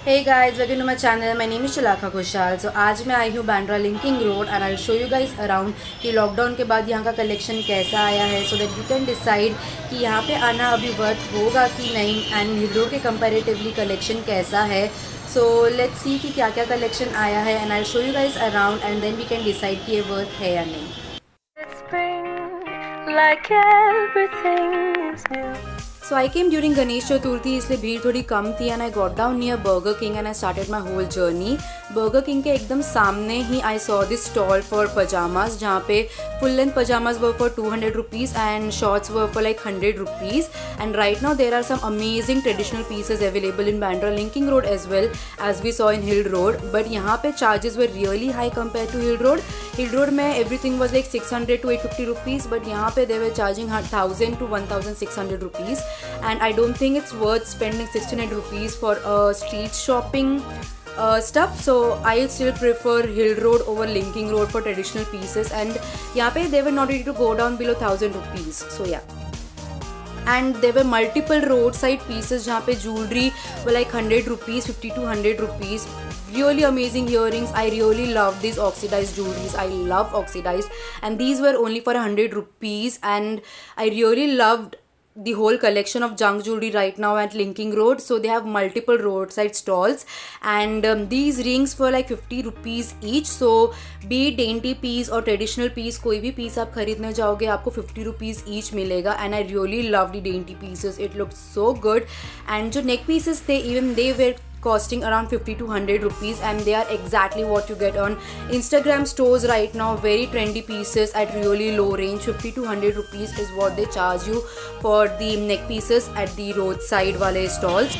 Hey guys, welcome to my channel. My name is Shilakha Kushal. So आज मैं आई हूँ Bandra Linking road and I show you guys around कि lockdown के बाद यहाँ का कलेक्शन कैसा आया है so that you can decide कि यहाँ पे आना अभी वर्थ होगा कि नहीं एंड हिल रोड के कंपैरेटिवली कलेक्शन कैसा है. सो लेट्स सी कि क्या क्या कलेक्शन आया है and I show you guys around and then we can decide कि ये वर्थ है या नहीं. Like everything is new. So I came during Ganesh Chaturthi इसलिए भीड़ थोड़ी कम थी and I got down near Burger King and I started my whole journey. Burger King के एकदम सामने ही I saw this stall for pyjamas जहाँ पे full length pyjamas were for 200 rupees and shorts were for like 100 rupees. And right now there are some amazing traditional pieces available in Bandra Linking Road as well as we saw in Hill Road. But यहाँ पे charges were really high compare to Hill Road. Hill Road में everything was like 600 to 850 rupees but यहाँ पे they were charging 1000 to 1600 rupees. And I don't think it's worth spending 1600 rupees for street shopping stuff. So I still prefer Hill Road over Linking Road for traditional pieces. And यहाँ पे they were not ready to go down below 1000 rupees. So yeah. And there were multiple roadside pieces जहाँ पे jewelry were like 100 rupees, 50 to 100 rupees. Really amazing earrings. I really love these oxidized jewelries. I love oxidized. And these were only for 100 rupees. And I really loved the whole collection of junk jewelry right now at Linking Road. So they have multiple roadside stalls and these rings for like 50 rupees each. So be it dainty piece or traditional piece, कोई भी piece आप खरीदने जाओगे आपको 50 rupees each मिलेगा. And I really love the dainty pieces. It looked so good. And जो neck pieces थे even they were costing around 50 to 100 rupees and they are exactly what you get on Instagram stores right now. Very trendy pieces at really low range. 50 to 100 rupees is what they charge you for the neck pieces at the roadside wale stalls.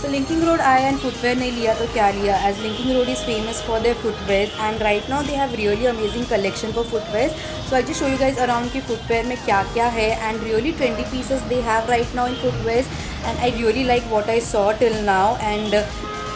So Linking Road आया and footwear नहीं लिया तो क्या लिया, as Linking Road is famous for their footwears and right now they have really amazing collection for footwears. So I'll just show you guys around कि footwear में क्या क्या है and really trendy pieces they have right now in footwears and I really like what I saw till now. And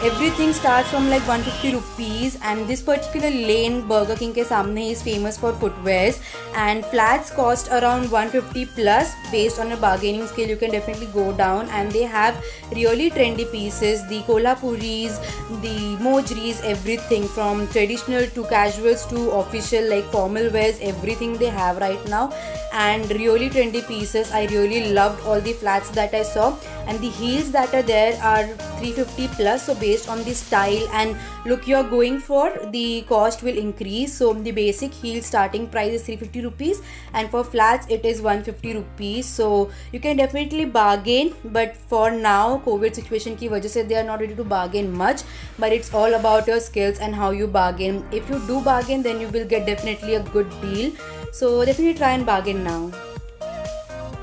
everything starts from like 150 rupees and this particular lane Burger King के सामने is famous for footwears and flats cost around 150 plus. Based on a bargaining scale you can definitely go down and they have really trendy pieces, the kolhapuris, the mojris, everything from traditional to casuals to official like formal wears, everything they have right now and really trendy pieces. I really loved all the flats that I saw and the heels that are there are 350 plus. So based on the style and look you are going for, the cost will increase. So the basic heel starting price is 350 rupees and for flats it is 150 rupees. So you can definitely bargain but for now COVID situation की वजह से they are not ready to bargain much, but it's all about your skills and how you bargain. If you do bargain then you will get definitely a good deal. So definitely try and bargain now.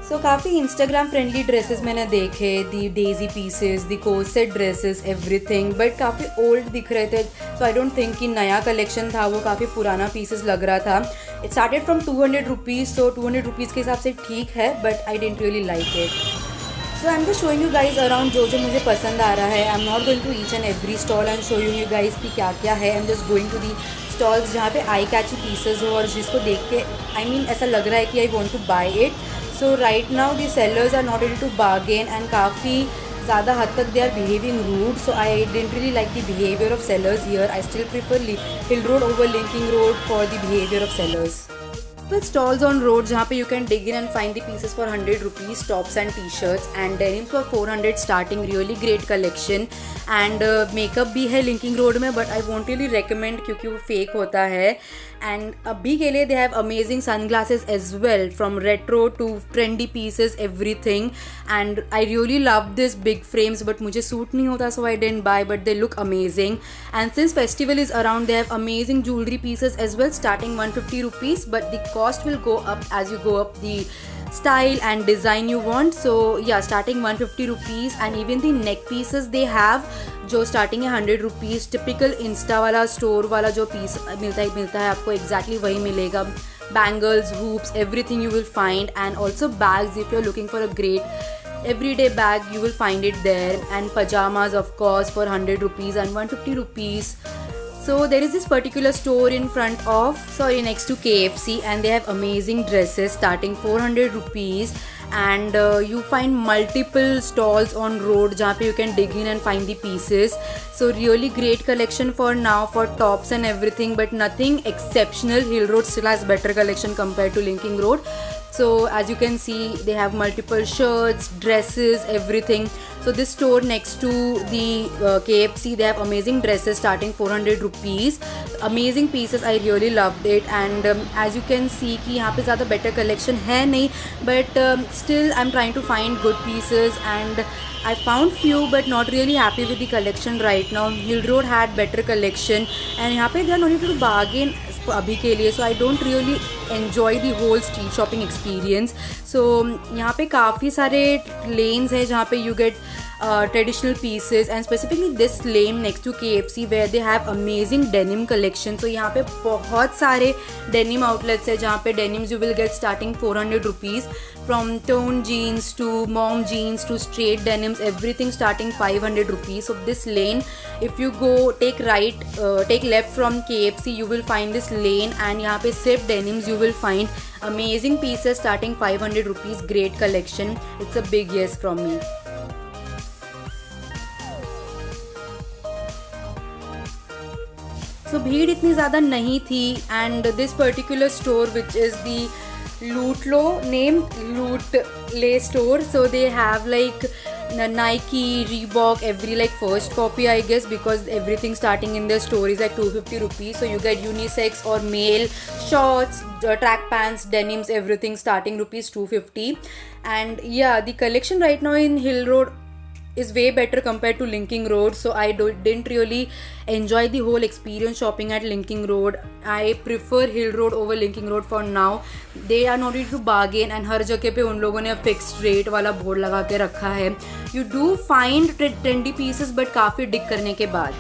So काफ़ी Instagram friendly dresses मैंने देखे, the daisy pieces, the corset dresses, everything but काफ़ी old दिख रहे थे. सो I don't think कि नया collection था, वो काफ़ी पुराना पीसेस लग रहा था. It started from 200 rupees. So 200 rupees के हिसाब से ठीक है but I didn't really like it. So I am just showing you guys around जो मुझे पसंद आ रहा है. I am not going to each and every stall and show you guys कि क्या क्या है. I am just going to the stalls जहाँ पे आई कैची पीसेज हो और जिसको देख के आई मीन ऐसा लग रहा है कि I want two by it. So right now the sellers are not ready to bargain and काफ़ी ज़्यादा हद तक they are behaving rude. So I didn't really like the behavior of sellers here. I still prefer Hill Road over Linking Road for the behavior of sellers. With stalls on road जहाँ पे you can dig in and find the pieces for 100 rupees, tops and t-shirts and denims for 400 starting. Really great collection and makeup भी है Linking Road में but I won't really recommend क्योंकि वो fake होता है. And अभी के लिए they have amazing sunglasses as well from retro to trendy pieces, everything and I really love this big frames but मुझे सूट नहीं होता so I didn't buy but they look amazing. And since festival is around they have amazing jewelry pieces as well starting 150 rupees but the cost will go up as you go up the style and design you want. So yeah, starting 150 rupees and even the neck pieces they have जो starting है 100 rupees. Typical Insta वाला store वाला जो piece मिलता है आपको exactly वही मिलेगा. Bangles, hoops, everything you will find and also bags. If you are looking for a great everyday bag you will find it there and pajamas of course for 100 rupees and 150 rupees. So there is this particular store in front of next to KFC and they have amazing dresses starting 400 rupees and you find multiple stalls on road जहाँ पे you can dig in and find the pieces. So really great collection for now for tops and everything, but nothing exceptional. Hill Road still has better collection compared to Linking Road. So as you can see, they have multiple shirts, dresses, everything. So this store next to the KFC, they have amazing dresses starting 400 rupees. Amazing pieces, I really loved it. And as you can see कि यहाँ पे ज़्यादा better collection है नहीं, but still I'm trying to find good pieces and I found few but not really happy with the collection right now. Hill Road had better collection and यहाँ पे they are not able to bargain अभी के लिए, so I don't really enjoy the whole street shopping experience. So यहाँ पे काफ़ी सारे lanes है जहाँ पे you get traditional pieces, and specifically this lane next to KFC where they have amazing denim collection. So यहाँ पे बहुत सारे denim outlets है जहाँ पे denims you will get starting 400 rupees, from tone jeans to mom jeans to straight denims, everything starting 500 rupees. So this lane, if you go take left from KFC, you will find this lane and यहाँ पे सिर्फ denims you will find amazing pieces starting 500 rupees. Great collection. It's a big yes from me. So भीड़ इतनी ज़्यादा नहीं थी, and this particular store which is the Lutlo name, Lootlay store, so they have like Nike, Reebok, every like first copy I guess, because everything starting in their store is like 250 rupees. So you get unisex or male shorts, track pants, denims, everything starting rupees 250. And yeah, the collection right now in Hill Road is way better compared to Linking Road, so I didn't really enjoy the whole experience shopping at Linking Road. I prefer Hill Road over Linking Road for now. They are not ready to bargain and हर जगह पे उन लोगों ने fixed rate वाला board लगा के रखा है. You do find trendy pieces but काफ़ी dig करने के बाद.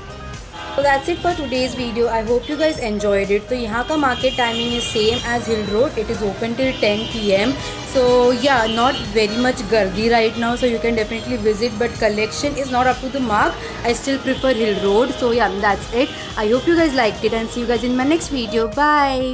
So that's it for today's video. I hope you guys enjoyed it. तो यहाँ का market timing is same as Hill Road. It is open till 10 PM. So yeah, not very much gardi right now. So you can definitely visit, but collection is not up to the mark. I still prefer Hill Road. So yeah, that's it. I hope you guys liked it and see you guys in my next video. Bye.